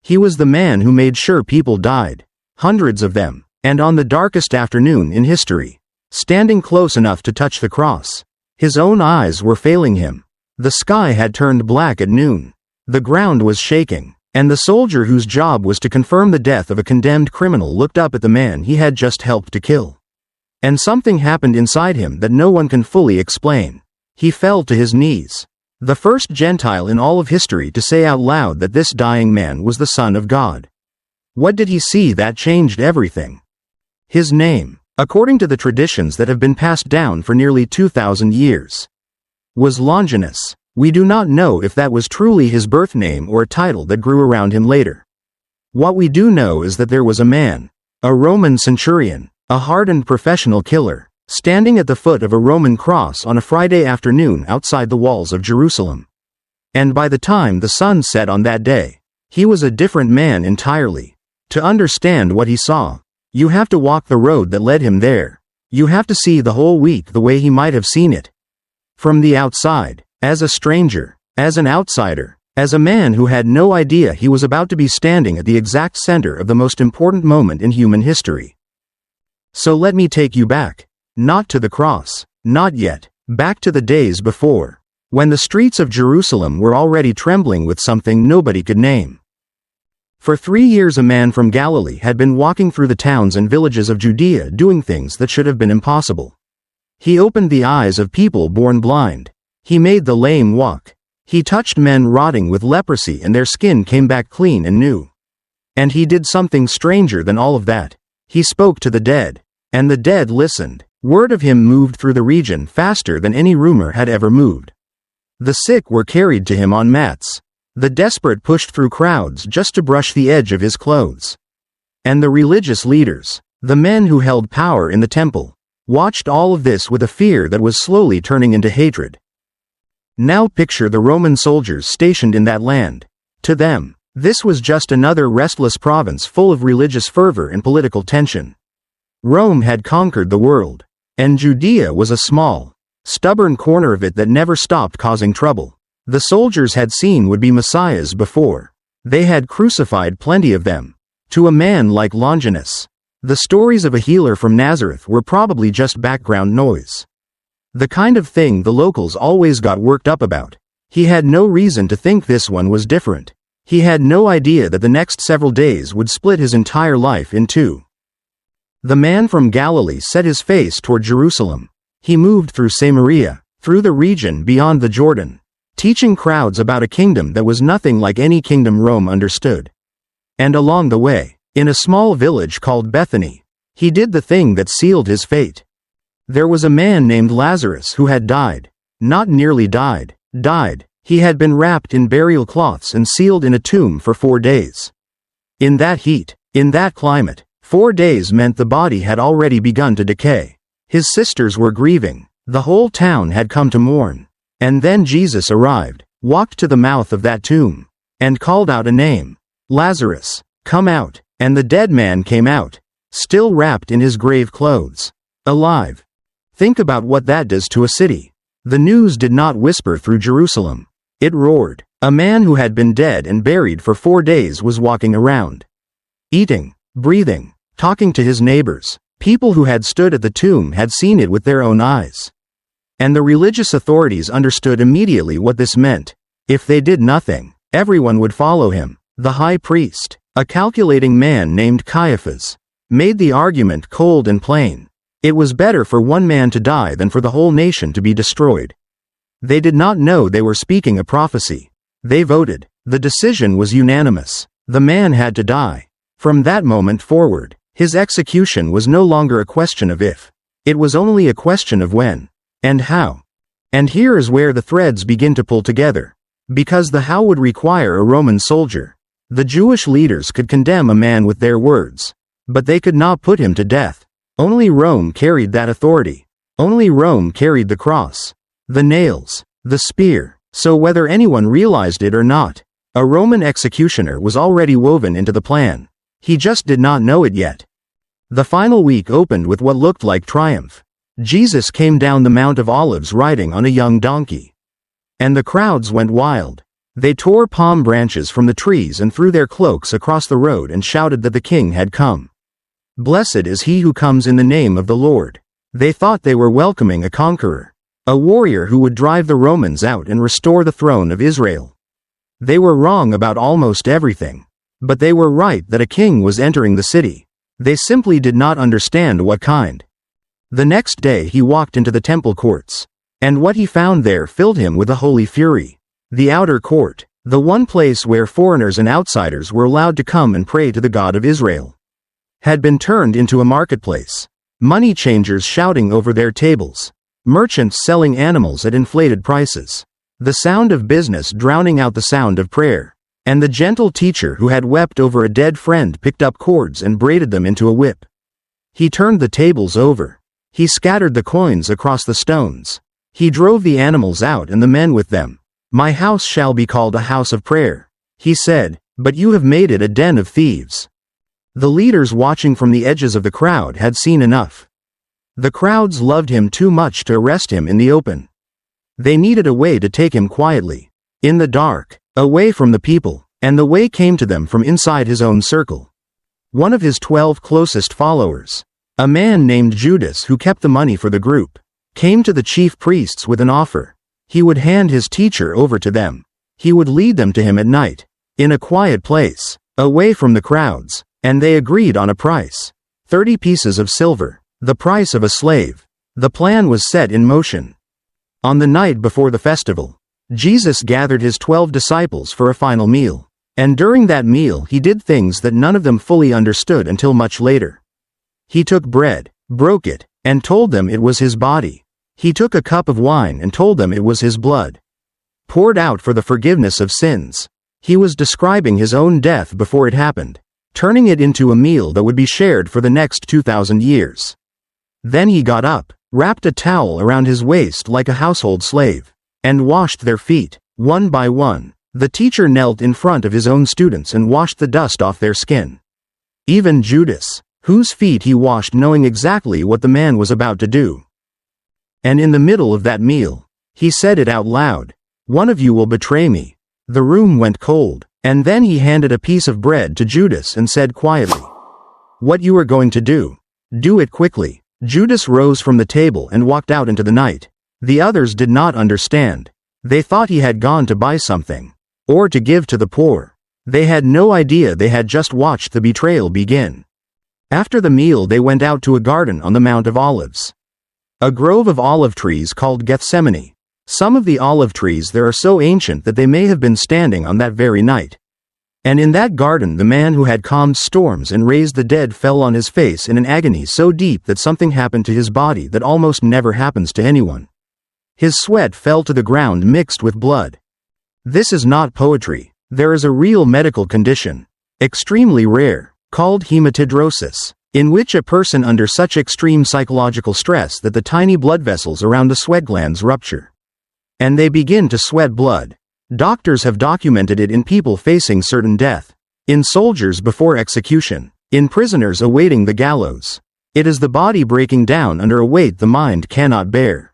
He was the man who made sure people died. Hundreds of them. And on the darkest afternoon in history. Standing close enough to touch the cross. His own eyes were failing him. The sky had turned black at noon. The ground was shaking. And the soldier whose job was to confirm the death of a condemned criminal looked up at the man he had just helped to kill. And something happened inside him that no one can fully explain. He fell to his knees. The first Gentile in all of history to say out loud that this dying man was the Son of God. What did he see that changed everything? His name, according to the traditions that have been passed down for nearly 2,000 years, was Longinus. We do not know if that was truly his birth name or a title that grew around him later. What we do know is that there was a man, a Roman centurion, a hardened professional killer, standing at the foot of a Roman cross on a Friday afternoon outside the walls of Jerusalem. And by the time the sun set on that day, he was a different man entirely. To understand what he saw, you have to walk the road that led him there. You have to see the whole week the way he might have seen it. From the outside, as a stranger, as an outsider, as a man who had no idea he was about to be standing at the exact center of the most important moment in human history. So let me take you back. Not to the cross, not yet, back to the days before, when the streets of Jerusalem were already trembling with something nobody could name. For 3 years a man from Galilee had been walking through the towns and villages of Judea doing things that should have been impossible. He opened the eyes of people born blind. He made the lame walk. He touched men rotting with leprosy and their skin came back clean and new. And he did something stranger than all of that. He spoke to the dead. And the dead listened. Word of him moved through the region faster than any rumor had ever moved. The sick were carried to him on mats. The desperate pushed through crowds just to brush the edge of his clothes. And the religious leaders, the men who held power in the temple, watched all of this with a fear that was slowly turning into hatred. Now picture the Roman soldiers stationed in that land. To them, this was just another restless province full of religious fervor and political tension. Rome had conquered the world. And Judea was a small, stubborn corner of it that never stopped causing trouble. The soldiers had seen would-be messiahs before. They had crucified plenty of them. To a man like Longinus, the stories of a healer from Nazareth were probably just background noise. The kind of thing the locals always got worked up about. He had no reason to think this one was different. He had no idea that the next several days would split his entire life in two. The man from Galilee set his face toward Jerusalem. He moved through Samaria, through the region beyond the Jordan, teaching crowds about a kingdom that was nothing like any kingdom Rome understood. And along the way, in a small village called Bethany, he did the thing that sealed his fate. There was a man named Lazarus who had died. Not nearly died. He had been wrapped in burial cloths and sealed in a tomb for 4 days. In that heat, in that climate, 4 days meant the body had already begun to decay. His sisters were grieving. The whole town had come to mourn. And then Jesus arrived, walked to the mouth of that tomb, and called out a name. Lazarus, come out. And the dead man came out, still wrapped in his grave clothes. Alive. Think about what that does to a city. The news did not whisper through Jerusalem. It roared. A man who had been dead and buried for 4 days was walking around. Eating, breathing, talking to his neighbors. People who had stood at the tomb had seen it with their own eyes. And the religious authorities understood immediately what this meant. If they did nothing, everyone would follow him. The high priest, a calculating man named Caiaphas, made the argument cold and plain. It was better for one man to die than for the whole nation to be destroyed. They did not know they were speaking a prophecy. They voted. The decision was unanimous. The man had to die. From that moment forward, his execution was no longer a question of if. It was only a question of when. And how. And here is where the threads begin to pull together. Because the how would require a Roman soldier. The Jewish leaders could condemn a man with their words. But they could not put him to death. Only Rome carried that authority. Only Rome carried the cross. The nails. The spear. So whether anyone realized it or not, a Roman executioner was already woven into the plan. He just did not know it yet. The final week opened with what looked like triumph. Jesus came down the Mount of Olives riding on a young donkey. And the crowds went wild. They tore palm branches from the trees and threw their cloaks across the road and shouted that the king had come. "Blessed is he who comes in the name of the Lord." They thought they were welcoming a conqueror, a warrior who would drive the Romans out and restore the throne of Israel. They were wrong about almost everything. But they were right that a king was entering the city. They simply did not understand what kind. The next day he walked into the temple courts. And what he found there filled him with a holy fury. The outer court, the one place where foreigners and outsiders were allowed to come and pray to the God of Israel, had been turned into a marketplace. Money changers shouting over their tables. Merchants selling animals at inflated prices. The sound of business drowning out the sound of prayer. And the gentle teacher who had wept over a dead friend picked up cords and braided them into a whip. He turned the tables over. He scattered the coins across the stones. He drove the animals out and the men with them. "My house shall be called a house of prayer," he said, "but you have made it a den of thieves." The leaders watching from the edges of the crowd had seen enough. The crowds loved him too much to arrest him in the open. They needed a way to take him quietly, in the dark, away from the people, and the way came to them from inside his own circle. One of his 12 closest followers, a man named Judas who kept the money for the group, came to the chief priests with an offer. He would hand his teacher over to them. He would lead them to him at night, in a quiet place, away from the crowds, and they agreed on a price. 30 pieces of silver, the price of a slave. The plan was set in motion. On the night before the festival, Jesus gathered his 12 disciples for a final meal. And during that meal he did things that none of them fully understood until much later. He took bread, broke it, and told them it was his body. He took a cup of wine and told them it was his blood, poured out for the forgiveness of sins. He was describing his own death before it happened, turning it into a meal that would be shared for the next 2,000 years. Then he got up, wrapped a towel around his waist like a household slave, and washed their feet, one by one. The teacher knelt in front of his own students and washed the dust off their skin. Even Judas, whose feet he washed knowing exactly what the man was about to do. And in the middle of that meal, he said it out loud, "One of you will betray me." The room went cold, and then he handed a piece of bread to Judas and said quietly, "What you are going to do it quickly." Judas rose from the table and walked out into the night. The others did not understand. They thought he had gone to buy something, or to give to the poor. They had no idea they had just watched the betrayal begin. After the meal they went out to a garden on the Mount of Olives, a grove of olive trees called Gethsemane. Some of the olive trees there are so ancient that they may have been standing on that very night. And in that garden the man who had calmed storms and raised the dead fell on his face in an agony so deep that something happened to his body that almost never happens to anyone. His sweat fell to the ground mixed with blood. This is not poetry. There is a real medical condition, extremely rare, called hematidrosis, in which a person under such extreme psychological stress that the tiny blood vessels around the sweat glands rupture, and they begin to sweat blood. Doctors have documented it in people facing certain death, in soldiers before execution, in prisoners awaiting the gallows. It is the body breaking down under a weight the mind cannot bear.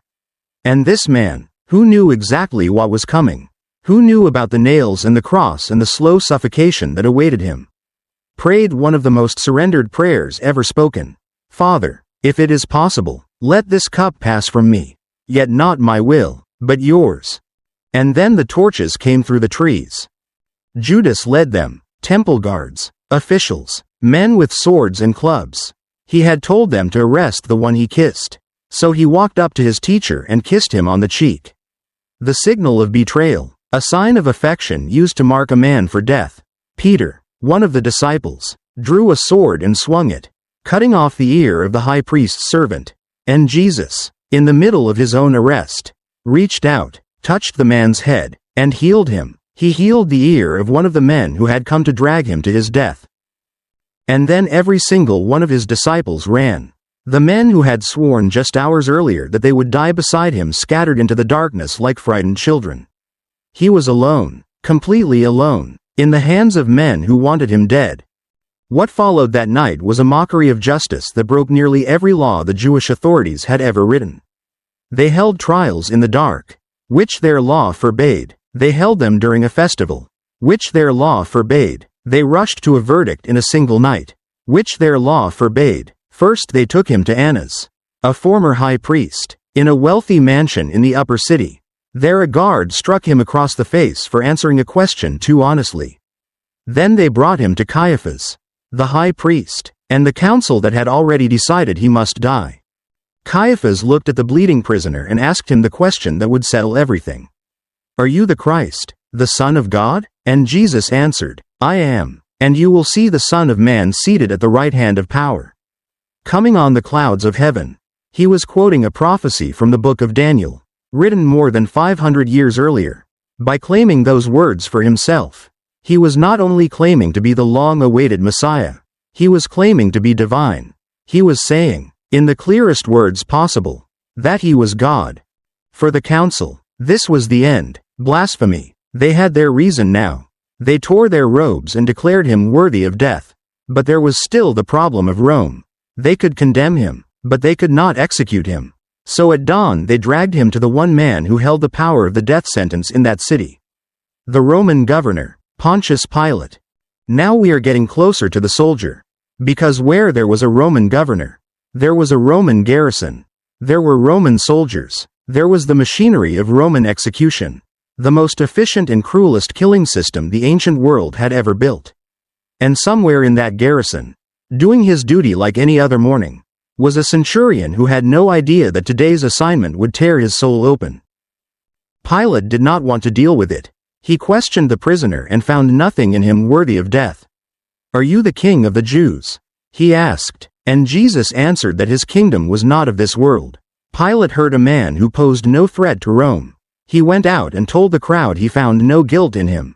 And this man, who knew exactly what was coming, who knew about the nails and the cross and the slow suffocation that awaited him, prayed one of the most surrendered prayers ever spoken. "Father, if it is possible, let this cup pass from me. Yet not my will, but yours." And then the torches came through the trees. Judas led them, temple guards, officials, men with swords and clubs. He had told them to arrest the one he kissed. So he walked up to his teacher and kissed him on the cheek. The signal of betrayal, a sign of affection used to mark a man for death. Peter, one of the disciples, drew a sword and swung it, cutting off the ear of the high priest's servant. And Jesus, in the middle of his own arrest, reached out, touched the man's head, and healed him. He healed the ear of one of the men who had come to drag him to his death. And then every single one of his disciples ran. The men who had sworn just hours earlier that they would die beside him scattered into the darkness like frightened children. He was alone, completely alone, in the hands of men who wanted him dead. What followed that night was a mockery of justice that broke nearly every law the Jewish authorities had ever written. They held trials in the dark, which their law forbade. They held them during a festival, which their law forbade. They rushed to a verdict in a single night, which their law forbade. First they took him to Annas, a former high priest, in a wealthy mansion in the upper city. There a guard struck him across the face for answering a question too honestly. Then they brought him to Caiaphas, the high priest, and the council that had already decided he must die. Caiaphas looked at the bleeding prisoner and asked him the question that would settle everything. "Are you the Christ, the Son of God?" And Jesus answered, "I am, and you will see the Son of Man seated at the right hand of power, coming on the clouds of heaven." He was quoting a prophecy from the book of Daniel, written more than 500 years earlier. By claiming those words for himself, he was not only claiming to be the long-awaited Messiah, he was claiming to be divine. He was saying, in the clearest words possible, that he was God. For the council, this was the end. Blasphemy. They had their reason now. They tore their robes and declared him worthy of death. But there was still the problem of Rome. They could condemn him, but they could not execute him. So at dawn they dragged him to the one man who held the power of the death sentence in that city, the Roman governor, Pontius Pilate. Now we are getting closer to the soldier. Because where there was a Roman governor, there was a Roman garrison. There were Roman soldiers. There was the machinery of Roman execution, the most efficient and cruelest killing system the ancient world had ever built. And somewhere in that garrison, doing his duty like any other morning, was a centurion who had no idea that today's assignment would tear his soul open. Pilate did not want to deal with it. He questioned the prisoner and found nothing in him worthy of death. "Are you the king of the Jews?" he asked, and Jesus answered that his kingdom was not of this world. Pilate heard a man who posed no threat to Rome. He went out and told the crowd he found no guilt in him.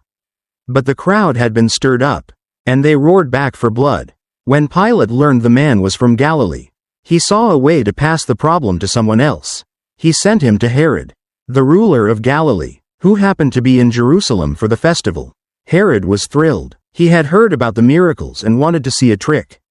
But the crowd had been stirred up, and they roared back for blood. When Pilate learned the man was from Galilee, he saw a way to pass the problem to someone else. He sent him to Herod, the ruler of Galilee, who happened to be in Jerusalem for the festival. Herod was thrilled. He had heard about the miracles and wanted to see a trick.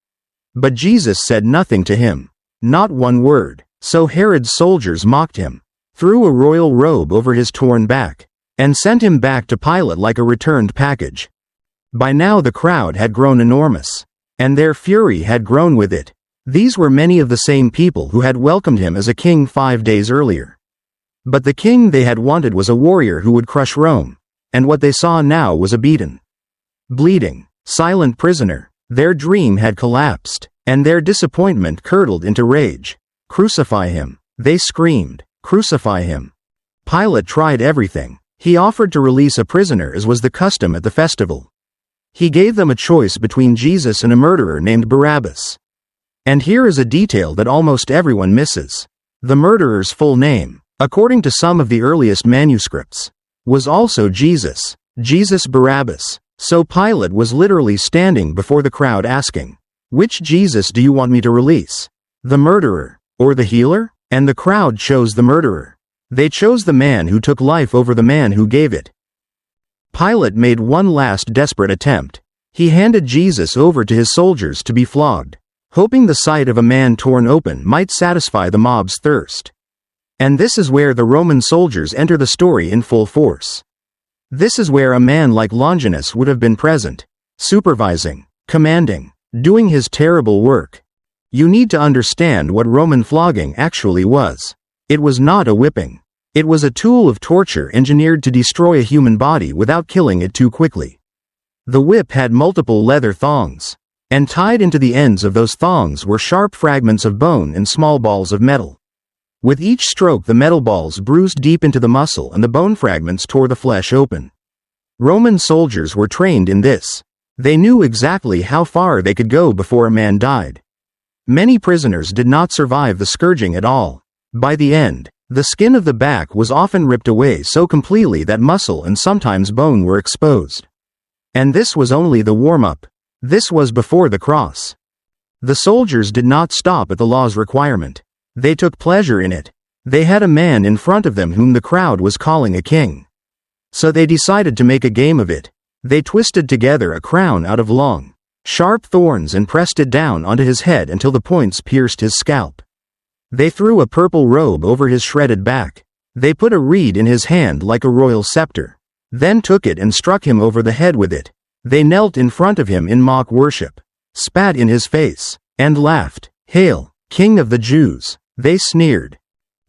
But Jesus said nothing to him, not one word. So Herod's soldiers mocked him, threw a royal robe over his torn back, and sent him back to Pilate like a returned package. By now the crowd had grown enormous, and their fury had grown with it. These were many of the same people who had welcomed him as a king 5 days earlier. But the king they had wanted was a warrior who would crush Rome, and what they saw now was a beaten, bleeding, silent prisoner. Their dream had collapsed, and their disappointment curdled into rage. "Crucify him," they screamed. "Crucify him." Pilate tried everything. He offered to release a prisoner as was the custom at the festival. He gave them a choice between Jesus and a murderer named Barabbas. And here is a detail that almost everyone misses. The murderer's full name, according to some of the earliest manuscripts, was also Jesus, Jesus Barabbas. So Pilate was literally standing before the crowd asking, "Which Jesus do you want me to release? The murderer, or the healer?" And the crowd chose the murderer. They chose the man who took life over the man who gave it. Pilate made one last desperate attempt. He handed Jesus over to his soldiers to be flogged, hoping the sight of a man torn open might satisfy the mob's thirst. And this is where the Roman soldiers enter the story in full force. This is where a man like Longinus would have been present, supervising, commanding, doing his terrible work. You need to understand what Roman flogging actually was. It was not a whipping. It was a tool of torture engineered to destroy a human body without killing it too quickly. The whip had multiple leather thongs, and tied into the ends of those thongs were sharp fragments of bone and small balls of metal. With each stroke the metal balls bruised deep into the muscle and the bone fragments tore the flesh open. Roman soldiers were trained in this. They knew exactly how far they could go before a man died. Many prisoners did not survive the scourging at all. By the end, the skin of the back was often ripped away so completely that muscle and sometimes bone were exposed. And this was only the warm-up. This was before the cross. The soldiers did not stop at the law's requirement. They took pleasure in it. They had a man in front of them whom the crowd was calling a king. So they decided to make a game of it. They twisted together a crown out of long, sharp thorns and pressed it down onto his head until the points pierced his scalp. They threw a purple robe over his shredded back. They put a reed in his hand like a royal scepter. then took it and struck him over the head with it. They knelt in front of him in mock worship, spat in his face, and laughed. "Hail, King of the Jews," they sneered.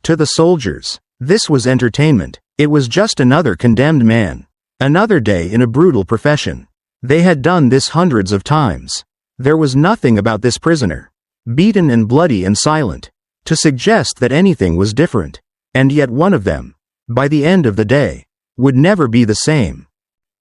To the soldiers, this was entertainment. It was just another condemned man. Another day in a brutal profession. They had done this hundreds of times. There was nothing about this prisoner, beaten and bloody and silent, to suggest that anything was different. And yet one of them, by the end of the day, would never be the same.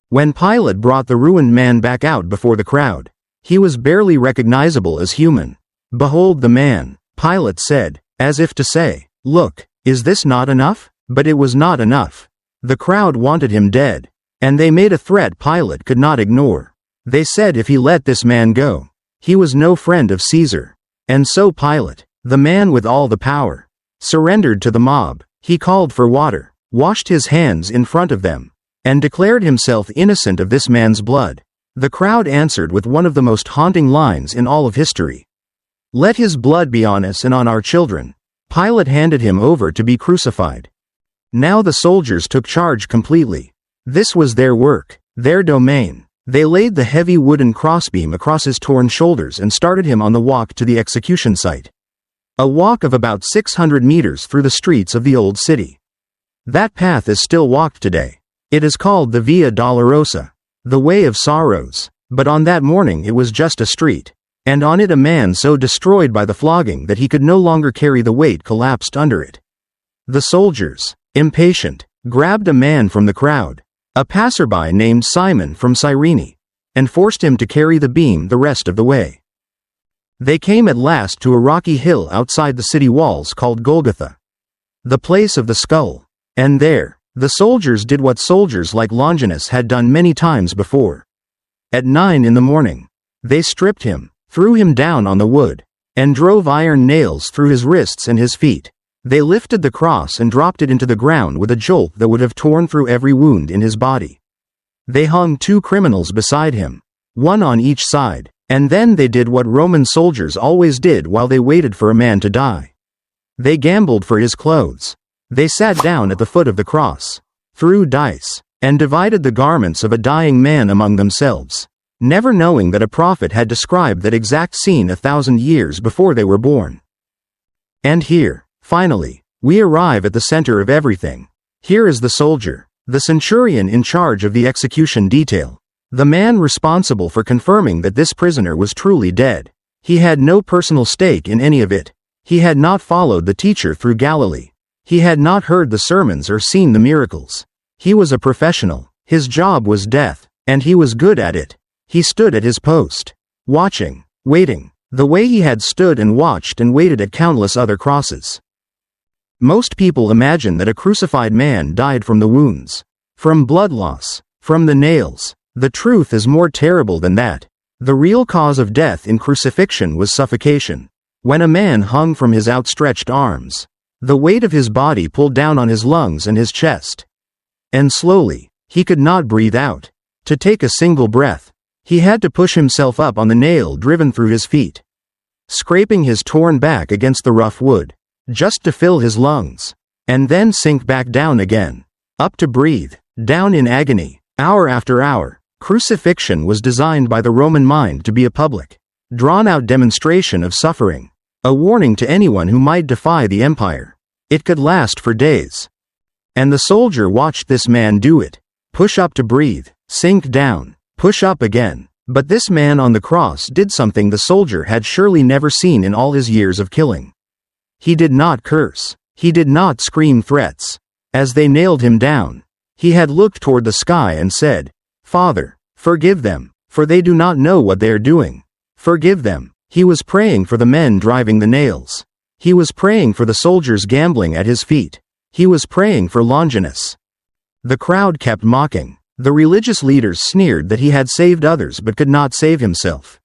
When Pilate brought the ruined man back out before the crowd, he was barely recognizable as human. "Behold the man," Pilate said, as if to say, "Look, is this not enough?" But it was not enough. The crowd wanted him dead, and they made a threat Pilate could not ignore. They said if he let this man go, he was no friend of Caesar. And so Pilate, the man with all the power, surrendered to the mob. He called for water, washed his hands in front of them, and declared himself innocent of this man's blood. The crowd answered with one of the most haunting lines in all of history. "Let his blood be on us and on our children." Pilate handed him over to be crucified. Now the soldiers took charge completely. This was their work, their domain. They laid the heavy wooden crossbeam across his torn shoulders and started him on the walk to the execution site. A walk of about 600 meters through the streets of the old city. That path is still walked today. It is called the Via Dolorosa, the Way of Sorrows, but on that morning it was just a street, and on it a man so destroyed by the flogging that he could no longer carry the weight collapsed under it. The soldiers, impatient, grabbed a man from the crowd, a passerby named Simon from Cyrene, and forced him to carry the beam the rest of the way. They came at last to a rocky hill outside the city walls called Golgotha, the place of the skull, and there, the soldiers did what soldiers like Longinus had done many times before. At 9 in the morning, they stripped him, threw him down on the wood, and drove iron nails through his wrists and his feet. They lifted the cross and dropped it into the ground with a jolt that would have torn through every wound in his body. They hung 2 criminals beside him, one on each side, and then they did what Roman soldiers always did while they waited for a man to die. They gambled for his clothes. They sat down at the foot of the cross, threw dice, and divided the garments of a dying man among themselves, never knowing that a prophet had described that exact scene 1,000 years before they were born. And here, finally, we arrive at the center of everything. Here is the soldier, the centurion in charge of the execution detail, the man responsible for confirming that this prisoner was truly dead. He had no personal stake in any of it. He had not followed the teacher through Galilee. He had not heard the sermons or seen the miracles. He was a professional. His job was death, and he was good at it. He stood at his post, watching, waiting, the way he had stood and watched and waited at countless other crosses. Most people imagine that a crucified man died from the wounds, from blood loss, from the nails. The truth is more terrible than that. The real cause of death in crucifixion was suffocation. When a man hung from his outstretched arms, the weight of his body pulled down on his lungs and his chest. And slowly, he could not breathe out. To take a single breath, he had to push himself up on the nail driven through his feet, scraping his torn back against the rough wood, just to fill his lungs, and then sink back down again, up to breathe, down in agony, hour after hour. Crucifixion was designed by the Roman mind to be a public, drawn-out demonstration of suffering, a warning to anyone who might defy the empire. It could last for days. And the soldier watched this man do it, push up to breathe, sink down, push up again. But this man on the cross did something the soldier had surely never seen in all his years of killing. He did not curse. He did not scream threats. As they nailed him down, he had looked toward the sky and said, "Father, forgive them, for they do not know what they are doing. Forgive them." He was praying for the men driving the nails. He was praying for the soldiers gambling at his feet. He was praying for Longinus. The crowd kept mocking. The religious leaders sneered that he had saved others but could not save himself.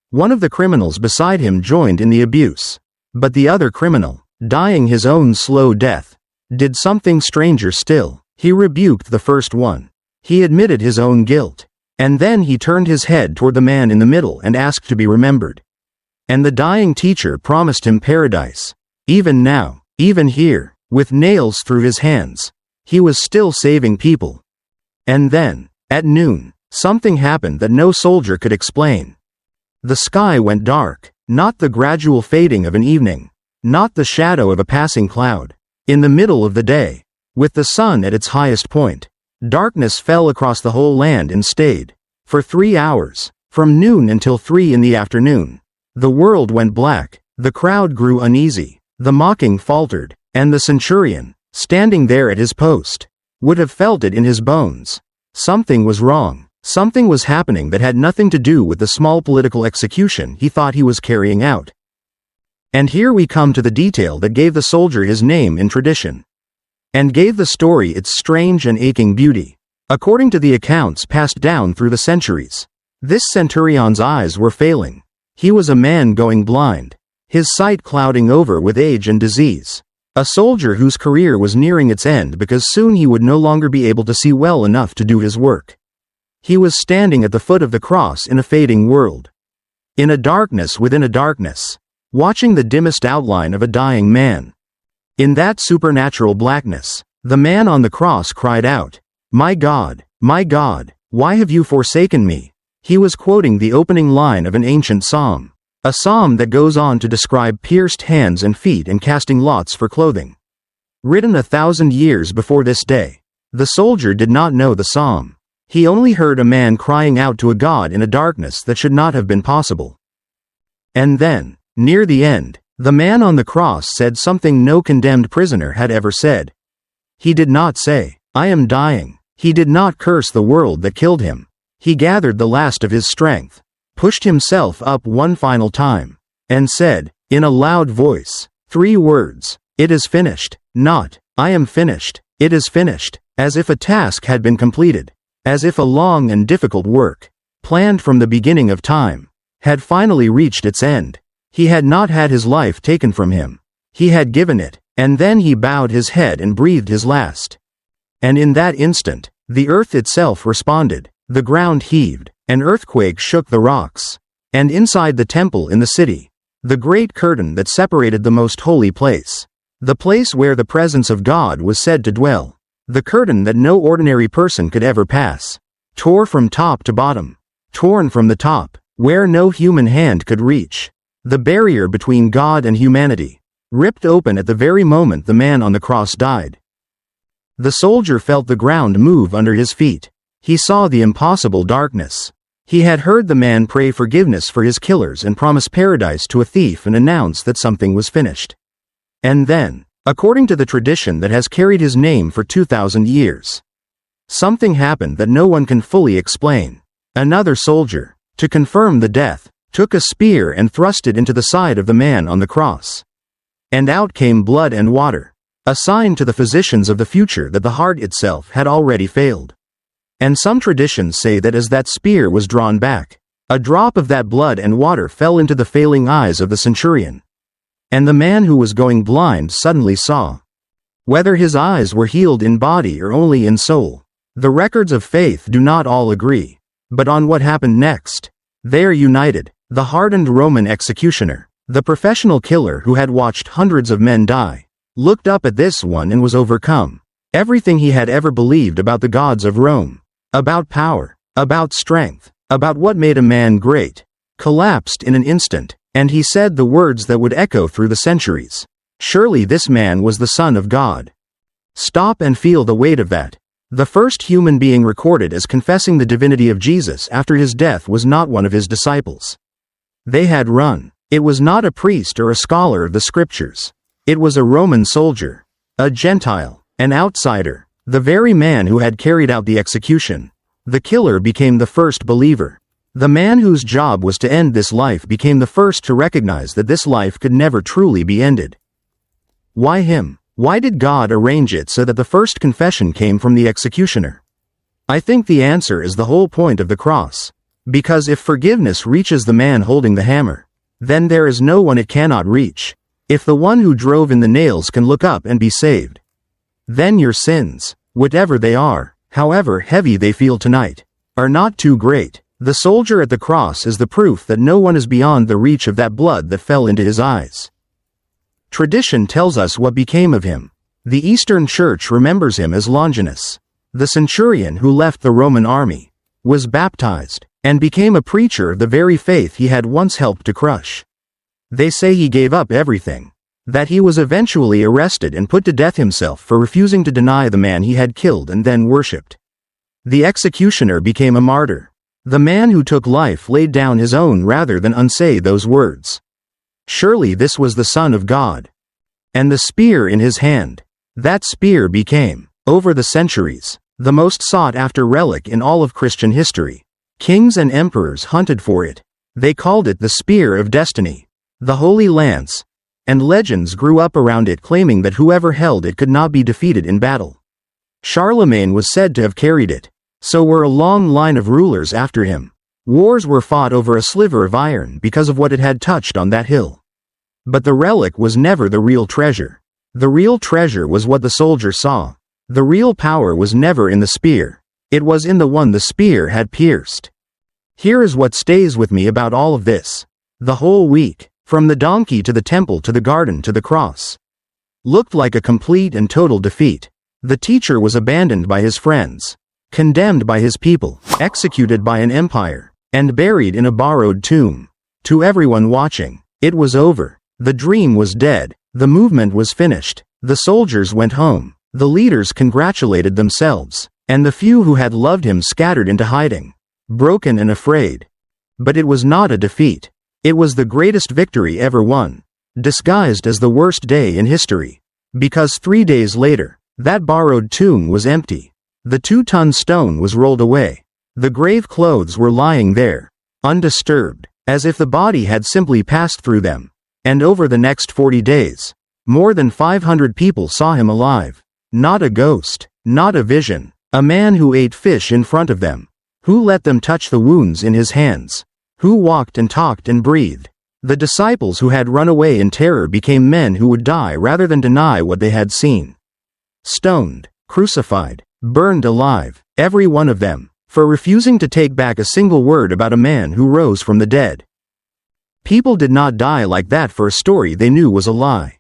One of the criminals beside him joined in the abuse. But the other criminal, dying his own slow death, did something stranger still. He rebuked the first one. He admitted his own guilt. And then he turned his head toward the man in the middle and asked to be remembered. And the dying teacher promised him paradise. Even now, even here, with nails through his hands, he was still saving people. And then, at noon, something happened that no soldier could explain. The sky went dark, not the gradual fading of an evening, not the shadow of a passing cloud. In the middle of the day, with the sun at its highest point, darkness fell across the whole land and stayed. For 3 hours, from noon until 3 in the afternoon. The world went black, the crowd grew uneasy, the mocking faltered, and the centurion, standing there at his post, would have felt it in his bones. Something was wrong. Something was happening that had nothing to do with the small political execution he thought he was carrying out. And here we come to the detail that gave the soldier his name in tradition, and gave the story its strange and aching beauty. According to the accounts passed down through the centuries, this centurion's eyes were failing. He was a man going blind, his sight clouding over with age and disease. A soldier whose career was nearing its end because soon he would no longer be able to see well enough to do his work. He was standing at the foot of the cross in a fading world, in a darkness within a darkness, watching the dimmest outline of a dying man. In that supernatural blackness, the man on the cross cried out, my God, why have you forsaken me?" He was quoting the opening line of an ancient psalm, a psalm that goes on to describe pierced hands and feet and casting lots for clothing. Written 1,000 years before this day, the soldier did not know the psalm. He only heard a man crying out to a God in a darkness that should not have been possible. And then, near the end, the man on the cross said something no condemned prisoner had ever said. He did not say, "I am dying." He did not curse the world that killed him. He gathered the last of his strength, pushed himself up one final time, and said, in a loud voice, 3 words, "It is finished." Not, "I am finished." It is finished, as if a task had been completed. As if a long and difficult work, planned from the beginning of time, had finally reached its end. He had not had his life taken from him. He had given it, and then he bowed his head and breathed his last. And in that instant, the earth itself responded, the ground heaved, an earthquake shook the rocks. And inside the temple in the city, the great curtain that separated the most holy place, the place where the presence of God was said to dwell, the curtain that no ordinary person could ever pass, tore from top to bottom, torn from the top, where no human hand could reach. The barrier between God and humanity, ripped open at the very moment the man on the cross died. The soldier felt the ground move under his feet. He saw the impossible darkness. He had heard the man pray forgiveness for his killers and promise paradise to a thief and announce that something was finished. And then, according to the tradition that has carried his name for 2,000 years, something happened that no one can fully explain. Another soldier, to confirm the death, took a spear and thrust it into the side of the man on the cross. And out came blood and water, a sign to the physicians of the future that the heart itself had already failed. And some traditions say that as that spear was drawn back, a drop of that blood and water fell into the failing eyes of the centurion. And the man who was going blind suddenly saw. Whether his eyes were healed in body or only in soul, the records of faith do not all agree. But on what happened next, they are united. The hardened Roman executioner, the professional killer who had watched hundreds of men die, looked up at this one and was overcome. Everything he had ever believed about the gods of Rome, about power, about strength, about what made a man great, collapsed in an instant. And he said the words that would echo through the centuries. Surely this man was the Son of God. Stop and feel the weight of that. The first human being recorded as confessing the divinity of Jesus after his death was not one of his disciples. They had run. It was not a priest or a scholar of the scriptures. It was a Roman soldier, a Gentile, an outsider, the very man who had carried out the execution. The killer became the first believer. The man whose job was to end this life became the first to recognize that this life could never truly be ended. Why him? Why did God arrange it so that the first confession came from the executioner? I think the answer is the whole point of the cross. Because if forgiveness reaches the man holding the hammer, then there is no one it cannot reach. If the one who drove in the nails can look up and be saved, then your sins, whatever they are, however heavy they feel tonight, are not too great. The soldier at the cross is the proof that no one is beyond the reach of that blood that fell into his eyes. Tradition tells us what became of him. The Eastern Church remembers him as Longinus, The centurion who left the Roman army was baptized and became a preacher of the very faith he had once helped to crush. They say he gave up everything, that he was eventually arrested and put to death himself for refusing to deny the man he had killed and then worshipped. The executioner became a martyr. The man who took life laid down his own rather than unsay those words. Surely this was the Son of God. And the spear in his hand. That spear became, over the centuries, the most sought-after relic in all of Christian history. Kings and emperors hunted for it. They called it the Spear of Destiny, the Holy Lance, and legends grew up around it claiming that whoever held it could not be defeated in battle. Charlemagne was said to have carried it. So were a long line of rulers after him. Wars were fought over a sliver of iron because of what it had touched on that hill. But the relic was never the real treasure. The real treasure was what the soldier saw. The real power was never in the spear. It was in the one the spear had pierced. Here is what stays with me about all of this. The whole week, from the donkey to the temple to the garden to the cross, looked like a complete and total defeat. The teacher was abandoned by his friends, condemned by his people, executed by an empire, and buried in a borrowed tomb. To everyone watching, it was over. The dream was dead. The movement was finished. The soldiers went home. The leaders congratulated themselves, and the few who had loved him scattered into hiding, broken and afraid. But it was not a defeat. It was the greatest victory ever won, disguised as the worst day in history. Because 3 days later, that borrowed tomb was empty. The 2-ton stone was rolled away. The grave clothes were lying there, undisturbed, as if the body had simply passed through them. And over the next 40 days, more than 500 people saw him alive. Not a ghost, not a vision, a man who ate fish in front of them, who let them touch the wounds in his hands, who walked and talked and breathed. The disciples who had run away in terror became men who would die rather than deny what they had seen. Stoned, crucified, burned alive, every one of them, for refusing to take back a single word about a man who rose from the dead. People did not die like that for a story they knew was a lie.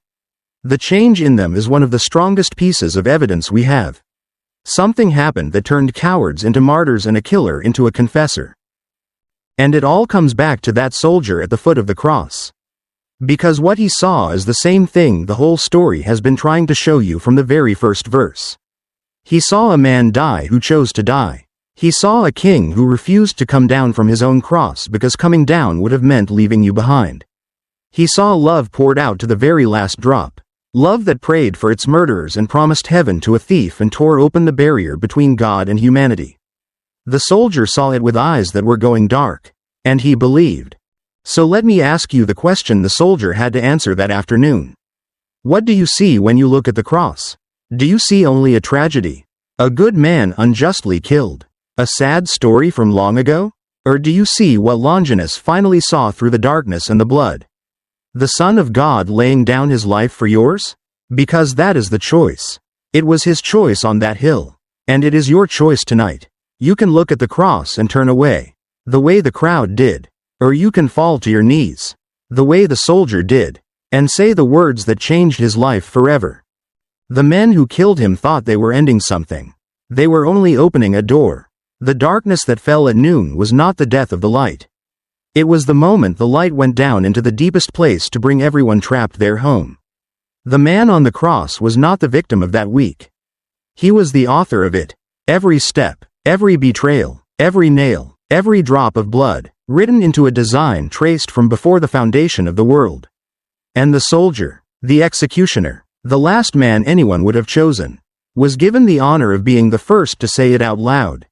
The change in them is one of the strongest pieces of evidence we have. Something happened that turned cowards into martyrs and a killer into a confessor. And it all comes back to that soldier at the foot of the cross. Because what he saw is the same thing the whole story has been trying to show you from the very first verse. He saw a man die who chose to die. He saw a king who refused to come down from his own cross because coming down would have meant leaving you behind. He saw love poured out to the very last drop. Love that prayed for its murderers and promised heaven to a thief and tore open the barrier between God and humanity. The soldier saw it with eyes that were going dark. And he believed. So let me ask you the question the soldier had to answer that afternoon. What do you see when you look at the cross? Do you see only a tragedy? A good man unjustly killed? A sad story from long ago? Or do you see what Longinus finally saw through the darkness and the blood? The Son of God laying down his life for yours? Because that is the choice. It was his choice on that hill. And it is your choice tonight. You can look at the cross and turn away, the way the crowd did. Or you can fall to your knees, the way the soldier did, and say the words that changed his life forever. The men who killed him thought they were ending something. They were only opening a door. The darkness that fell at noon was not the death of the light. It was the moment the light went down into the deepest place to bring everyone trapped there home. The man on the cross was not the victim of that week. He was the author of it. Every step, every betrayal, every nail, every drop of blood, written into a design traced from before the foundation of the world. And the soldier, the executioner, the last man anyone would have chosen, was given the honor of being the first to say it out loud.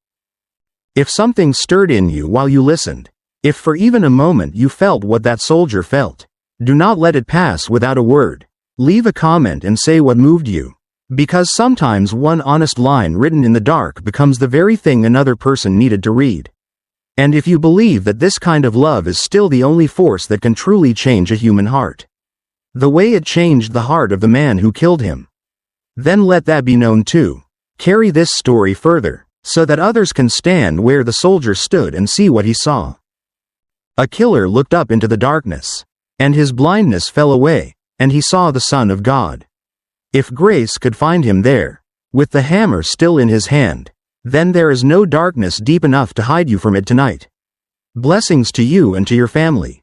If something stirred in you while you listened, if for even a moment you felt what that soldier felt, do not let it pass without a word. Leave a comment and say what moved you. Because sometimes one honest line written in the dark becomes the very thing another person needed to read. And if you believe that this kind of love is still the only force that can truly change a human heart, the way it changed the heart of the man who killed him, then let that be known too. Carry this story further, so that others can stand where the soldier stood and see what he saw. A killer looked up into the darkness, and his blindness fell away, and he saw the Son of God. If grace could find him there, with the hammer still in his hand. Then there is no darkness deep enough to hide you from it tonight. Blessings to you and to your family.